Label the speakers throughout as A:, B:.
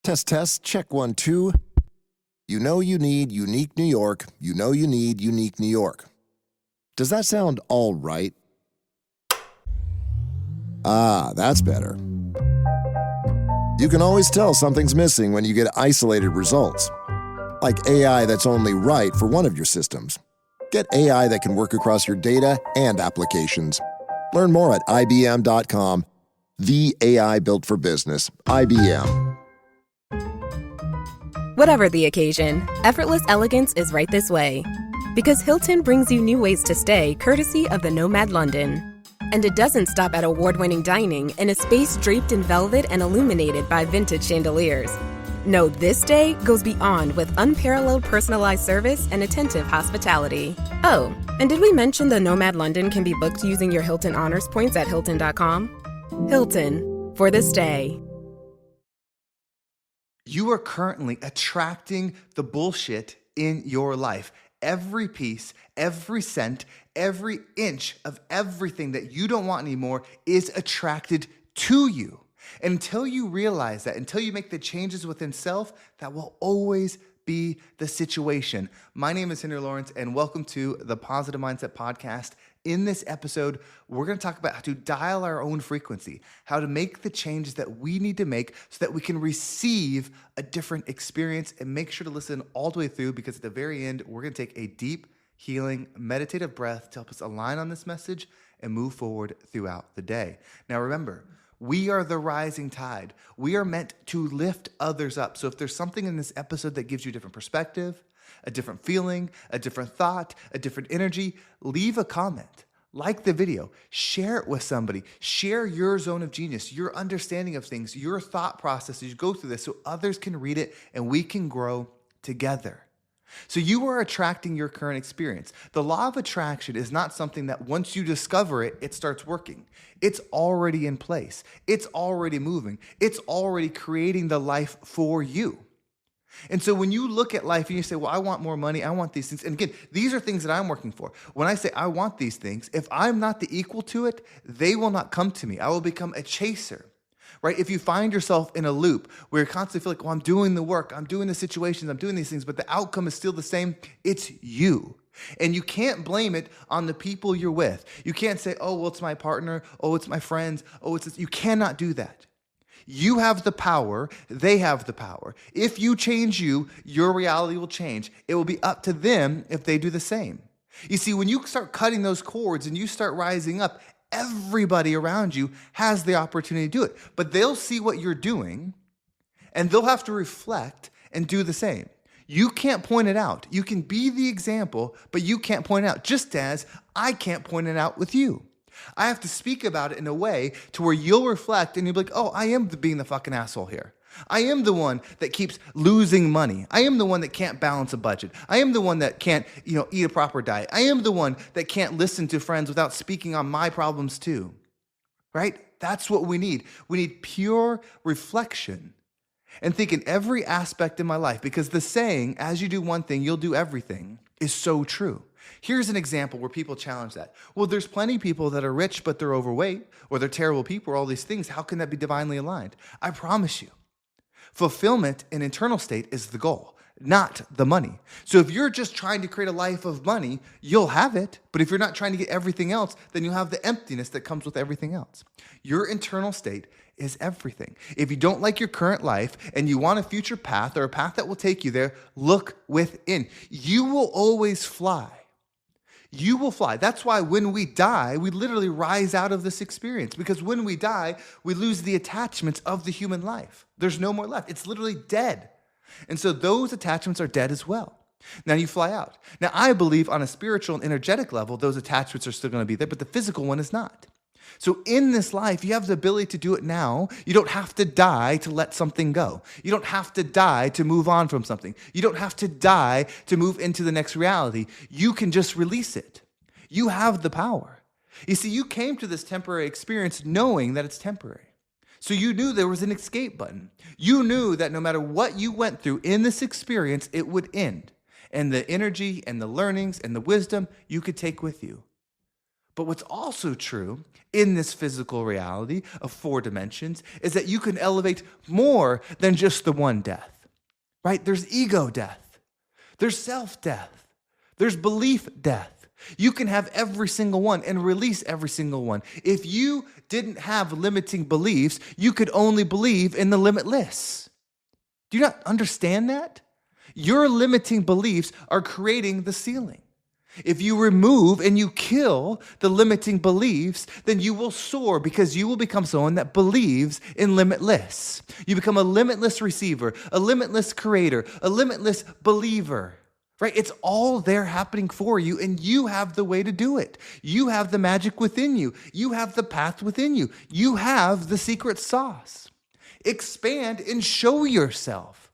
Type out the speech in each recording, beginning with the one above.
A: Test, test, check 1, 2. You know you need unique New York. You know you need unique New York. Does that sound all right? Ah, that's better. You can always tell something's missing when you get isolated results. Like AI that's only right for one of your systems. Get AI that can work across your data and applications. Learn more at IBM.com. The AI built for business. IBM.
B: Whatever the occasion, effortless elegance is right this way. Because Hilton brings you new ways to stay courtesy of the Nomad London. And it doesn't stop at award-winning dining in a space draped in velvet and illuminated by vintage chandeliers. No, this day goes beyond with unparalleled personalized service and attentive hospitality. Oh, and did we mention the Nomad London can be booked using your Hilton Honors points at Hilton.com? Hilton, for the stay.
C: You are currently attracting the bullshit in your life. Every piece, every cent, every inch of everything that you don't want anymore is attracted to you. And until you realize that, until you make the changes within self, that will always be the situation. My name is Henry Lawrence, and welcome to the Positive Mindset Podcast. In this episode, we're going to talk about how to dial our own frequency, how to make the changes that we need to make so that we can receive a different experience. And make sure to listen all the way through, because at the very end, we're going to take a deep, healing, meditative breath to help us align on this message and move forward throughout the day. Now, remember, we are the rising tide. We are meant to lift others up. So if there's something in this episode that gives you a different perspective, a different feeling, a different thought, a different energy, leave a comment, like the video, share it with somebody, share your zone of genius, your understanding of things, your thought process as you go through this so others can read it and we can grow together. So you are attracting your current experience. The law of attraction is not something that once you discover it, it starts working. It's already in place. It's already moving. It's already creating the life for you. And so when you look at life and you say, well, I want more money, I want these things. And again, these are things that I'm working for. When I say I want these things, if I'm not the equal to it, they will not come to me. I will become a chaser, right? If you find yourself in a loop where you constantly feel like, well, I'm doing the work, I'm doing the situations, I'm doing these things, but the outcome is still the same, it's you. And you can't blame it on the people you're with. You can't say, oh, well, it's my partner, oh, it's my friends, oh, it's this. You cannot do that. You have the power, they have the power. If you change you, your reality will change. It will be up to them if they do the same. You see, when you start cutting those cords and you start rising up, everybody around you has the opportunity to do it. But they'll see what you're doing and they'll have to reflect and do the same. You can't point it out. You can be the example, but you can't point it out, just as I can't point it out with you. I have to speak about it in a way to where you'll reflect and you'll be like, oh, I am being the fucking asshole here. I am the one that keeps losing money. I am the one that can't balance a budget. I am the one that can't, eat a proper diet. I am the one that can't listen to friends without speaking on my problems too, right? That's what we need. We need pure reflection and think in every aspect in my life, because the saying, as you do one thing, you'll do everything, is so true. Here's an example where people challenge that. Well, there's plenty of people that are rich, but they're overweight, or they're terrible people, or all these things. How can that be divinely aligned? I promise you, fulfillment in internal state is the goal, not the money. So if you're just trying to create a life of money, you'll have it. But if you're not trying to get everything else, then you'll have the emptiness that comes with everything else. Your internal state is everything. If you don't like your current life and you want a future path or a path that will take you there, look within. You will always fly. You will fly. That's why when we die, we literally rise out of this experience, because when we die, we lose the attachments of the human life. There's no more left. It's literally dead. And so those attachments are dead as well. Now you fly out. Now I believe on a spiritual and energetic level, those attachments are still going to be there, but the physical one is not. So in this life, you have the ability to do it now. You don't have to die to let something go. You don't have to die to move on from something. You don't have to die to move into the next reality. You can just release it. You have the power. You see, you came to this temporary experience knowing that it's temporary. So you knew there was an escape button. You knew that no matter what you went through in this experience, it would end. And the energy and the learnings and the wisdom you could take with you. But what's also true in this physical reality of 4 dimensions is that you can elevate more than just the one death, right? There's ego death. There's self-death. There's belief death. You can have every single one and release every single one. If you didn't have limiting beliefs, you could only believe in the limitless. Do you not understand that? Your limiting beliefs are creating the ceiling. If you remove and you kill the limiting beliefs, then you will soar because you will become someone that believes in limitless. You become a limitless receiver, a limitless creator, a limitless believer, right? It's all there happening for you, and you have the way to do it. You have the magic within you. You have the path within you. You have the secret sauce. Expand and show yourself.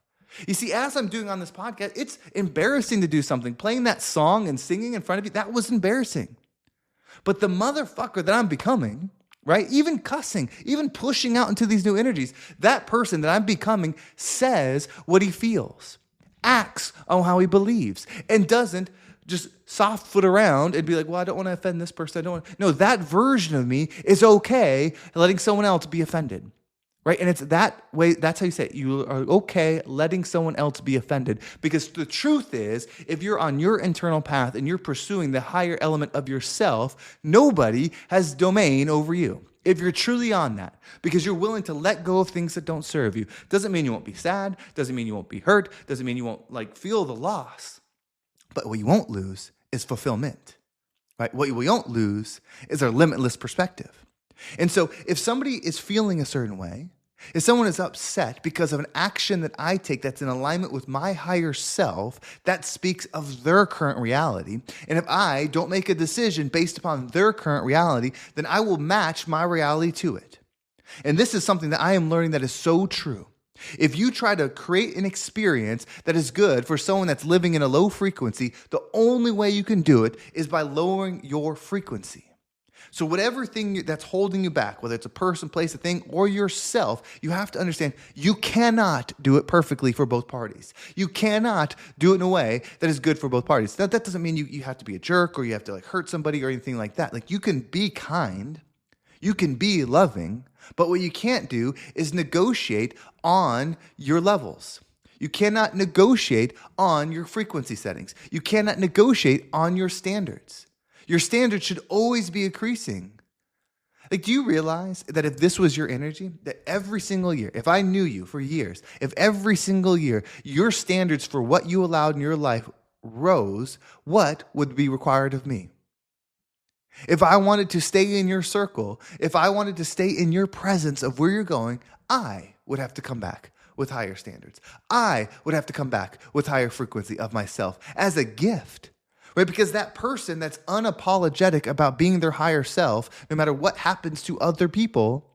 C: You see, as I'm doing on this podcast, it's embarrassing to do something. Playing that song and singing in front of you, that was embarrassing. But the motherfucker that I'm becoming, right? Even cussing, even pushing out into these new energies, that person that I'm becoming says what he feels, acts on how he believes, and doesn't just soft foot around and be like, well, I don't want to offend this person. I don't want. No, that version of me is okay letting someone else be offended. Right? And it's that way, that's how you say it. You are okay letting someone else be offended. Because the truth is, if you're on your internal path and you're pursuing the higher element of yourself, nobody has domain over you. If you're truly on that, because you're willing to let go of things that don't serve you. Doesn't mean you won't be sad, doesn't mean you won't be hurt, doesn't mean you won't feel the loss. But what you won't lose is fulfillment. Right? What you won't lose is our limitless perspective. And so if somebody is feeling a certain way, if someone is upset because of an action that I take that's in alignment with my higher self, that speaks of their current reality. And if I don't make a decision based upon their current reality, then I will match my reality to it. And this is something that I am learning that is so true. If you try to create an experience that is good for someone that's living in a low frequency, the only way you can do it is by lowering your frequency. So whatever thing that's holding you back, whether it's a person, place, a thing, or yourself, you have to understand you cannot do it perfectly for both parties. You cannot do it in a way that is good for both parties. That doesn't mean you have to be a jerk or you have to hurt somebody or anything like that. You can be kind, you can be loving, but what you can't do is negotiate on your levels. You cannot negotiate on your frequency settings. You cannot negotiate on your standards. Your standards should always be increasing. Do you realize that if this was your energy, that every single year, if I knew you for years, if every single year your standards for what you allowed in your life rose, what would be required of me? If I wanted to stay in your circle, if I wanted to stay in your presence of where you're going, I would have to come back with higher standards. I would have to come back with higher frequency of myself as a gift. Right? Because that person that's unapologetic about being their higher self, no matter what happens to other people,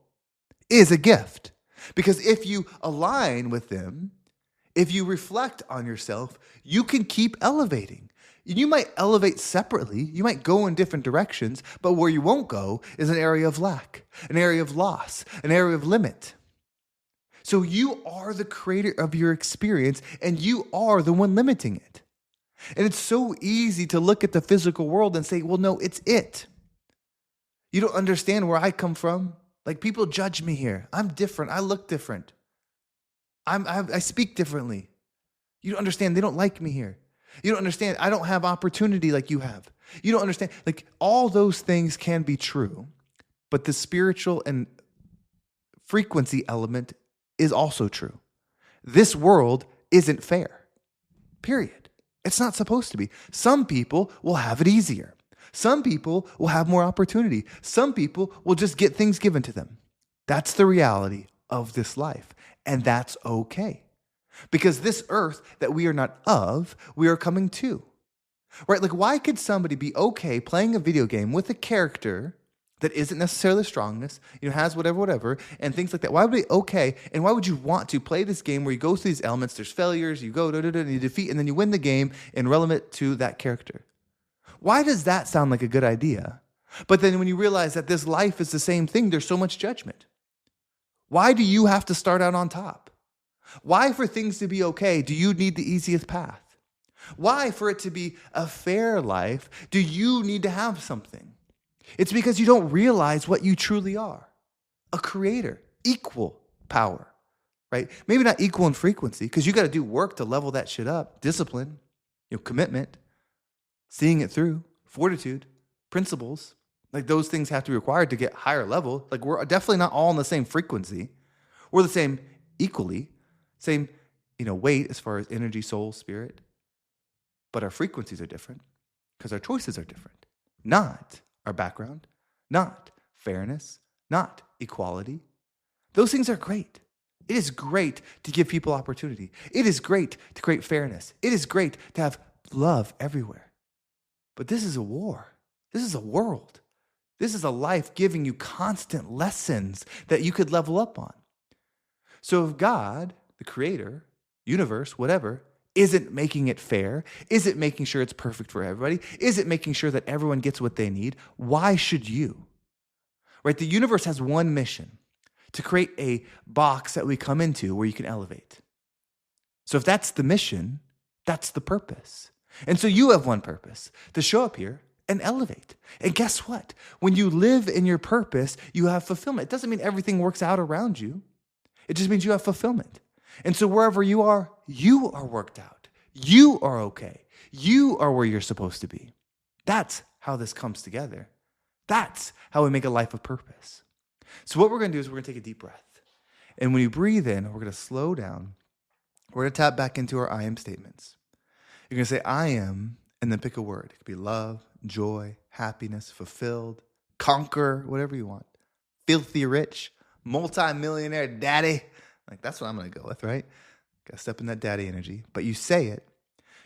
C: is a gift. Because if you align with them, if you reflect on yourself, you can keep elevating. You might elevate separately, you might go in different directions, but where you won't go is an area of lack, an area of loss, an area of limit. So you are the creator of your experience, and you are the one limiting it. And it's so easy to look at the physical world and say, well, no, it's it. You don't understand where I come from. People judge me here. I'm different. I look different. I speak differently. You don't understand. They don't like me here. You don't understand. I don't have opportunity like you have. You don't understand. All those things can be true, but the spiritual and frequency element is also true. This world isn't fair. Period. It's not supposed to be. Some people will have it easier. Some people will have more opportunity. Some people will just get things given to them. That's the reality of this life. And that's okay. Because this earth that we are not of, we are coming to. Right? Why could somebody be okay playing a video game with a character that isn't necessarily strongest, has whatever, and things like that? Why would it be okay? And why would you want to play this game where you go through these elements, there's failures, you go, and you defeat, and then you win the game and relevant to that character? Why does that sound like a good idea? But then when you realize that this life is the same thing, there's so much judgment. Why do you have to start out on top? Why, for things to be okay, do you need the easiest path? Why, for it to be a fair life, do you need to have something? It's because you don't realize what you truly are. A creator, equal power, right? Maybe not equal in frequency, because you got to do work to level that shit up. Discipline, commitment, seeing it through, fortitude, principles. Like those things have to be required to get higher level. Like we're definitely not all on the same frequency. We're the same equally, same, weight as far as energy, soul, spirit. But our frequencies are different because our choices are different. Not our background, not fairness, not equality. Those things are great. It is great to give people opportunity. It is great to create fairness. It is great to have love everywhere. But this is a war. This is a world. This is a life giving you constant lessons that you could level up on. So if God, the creator, universe, whatever, isn't making it fair, isn't making sure it's perfect for everybody, isn't making sure that everyone gets what they need, why should you? Right? The universe has one mission: to create a box that we come into where you can elevate. So if that's the mission, that's the purpose. And so you have one purpose: to show up here and elevate. And guess what? When you live in your purpose, you have fulfillment. It doesn't mean everything works out around you. It just means you have fulfillment. And so wherever you are worked out. You are okay. You are where you're supposed to be. That's how this comes together. That's how we make a life of purpose. So what we're going to do is we're going to take a deep breath. And when you breathe in, we're going to slow down. We're going to tap back into our I am statements. You're going to say, I am, and then pick a word. It could be love, joy, happiness, fulfilled, conquer, whatever you want. Filthy rich, multi-millionaire daddy. Like, that's what I'm going to go with, right? Got to step in that daddy energy. But you say it.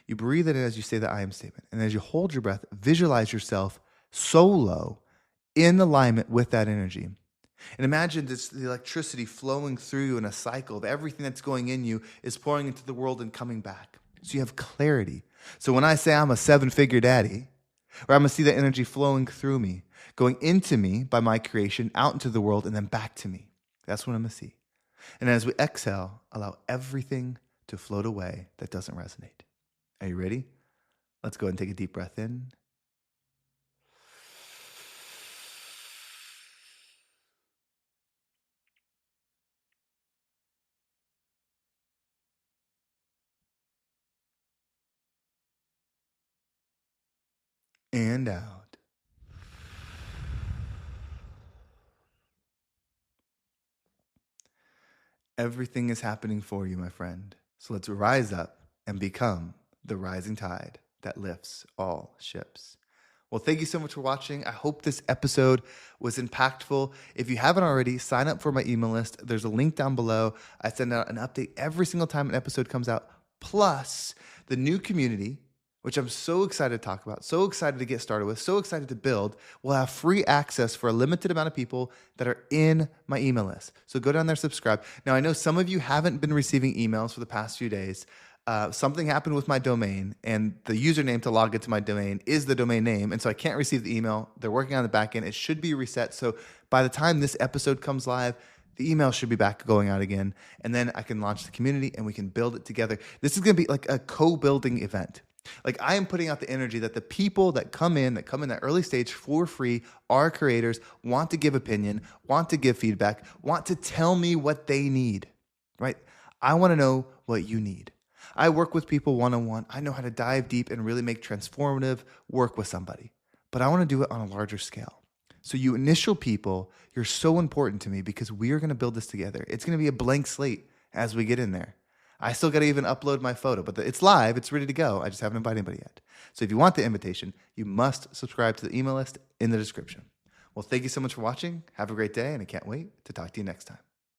C: You breathe it in as you say the I am statement. And as you hold your breath, visualize yourself solo in alignment with that energy. And imagine the electricity flowing through you in a cycle of everything that's going in you is pouring into the world and coming back. So you have clarity. So when I say I'm a 7-figure daddy, or I'm going to see that energy flowing through me, going into me by my creation, out into the world, and then back to me. That's what I'm going to see. And as we exhale, allow everything to float away that doesn't resonate. Are you ready? Let's go ahead and take a deep breath in. And out. Everything is happening for you, my friend. So let's rise up and become the rising tide that lifts all ships. Well, thank you so much for watching. I hope this episode was impactful. If you haven't already, sign up for my email list. There's a link down below. I send out an update every single time an episode comes out, plus the new community, which I'm so excited to talk about, so excited to get started with, so excited to build, will have free access for a limited amount of people that are in my email list. So go down there, subscribe. Now, I know some of you haven't been receiving emails for the past few days. Something happened with my domain, and the username to log into my domain is the domain name, and so I can't receive the email. They're working on the back end. It should be reset. So by the time this episode comes live, the email should be back going out again, and then I can launch the community, and we can build it together. This is going to be like a co-building event. Like, I am putting out the energy that the people that come in that early stage for free are creators, want to give opinion, want to give feedback, want to tell me what they need, right? I want to know what you need. I work with people one-on-one. I know how to dive deep and really make transformative work with somebody, but I want to do it on a larger scale. So you initial people, you're so important to me because we are going to build this together. It's going to be a blank slate as we get in there. I still got to even upload my photo, but it's live. It's ready to go. I just haven't invited anybody yet. So if you want the invitation, you must subscribe to the email list in the description. Well, thank you so much for watching. Have a great day, and I can't wait to talk to you next time.